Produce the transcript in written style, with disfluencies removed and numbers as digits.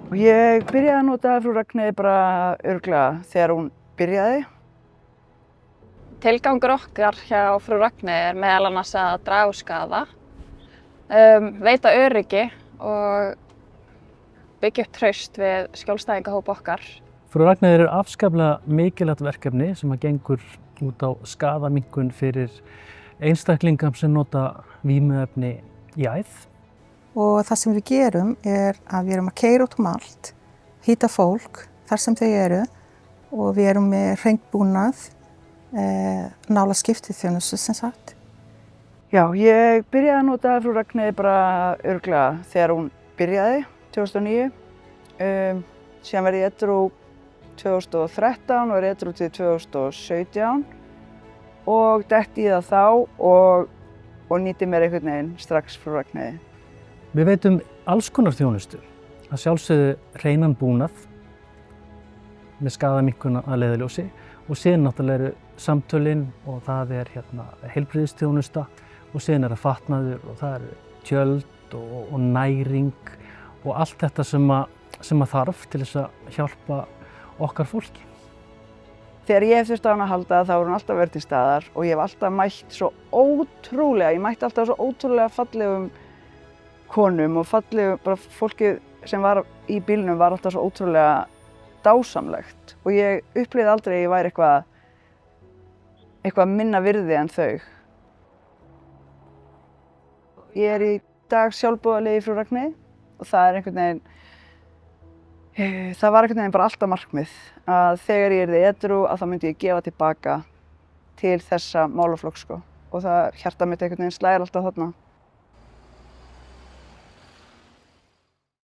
Og ég byrjaði að nota Frú Ragnheiði bara örugglega þegar hún byrjaði. Tilgangur okkar hjá Frú Ragnheiði meðal annars að draga úr skaða, veita öryggi og byggja upp traust við skjólstæðingahóp okkar. Frú Ragnheiði er afskaplega mikilvægt verkefni sem að gengur út á skaðaminnkun fyrir einstaklingum sem nota vímuefni í æð. Og það sem við gerum að við erum að keyra út allt, hýta fólk þar sem þau eru og við erum með hreindbúnað, nála skiptiþjónustu sem sagt. Já, ég byrjaði að nota Frú Ragnheiði bara örugglega þegar hún byrjaði, 2009. Síðan verði ég edrú 2013 og verði edrú til 2017 og detti í það þá og nýtti mér einhvern veginn strax Frú Ragnheiði. Við veitum alls konar þjónustu, að sjálfsögðu hreinan búnað með skaðaminnkun að leiðarljósi og síðan náttúrulega eru samtölin og það er heilbrigðisþjónusta og síðan það fatnaður og það eru tjöld og næring og allt þetta sem að þarf til þess að hjálpa okkar fólki. Þegar ég hef þurft á hana að halda þá er hún alltaf verið til staðar og ég hef alltaf mætt svo ótrúlega, ég mætti alltaf svo ótrúlega fallegum konum og fallegum, bara fólkið sem var í bílnum var alltaf svo ótrúlega dásamlegt og ég upplifði aldrei að ég væri eitthvað minna virði en þau. Ég er í dag sjálfboðaliði í Frú Ragnheiði og það er það var einhvern veginn bara alltaf markmið að þegar ég yrði edrú að þá myndi ég gefa tilbaka til þessa málaflokks og það hjartað mitt einhvern veginn slær alltaf þarna.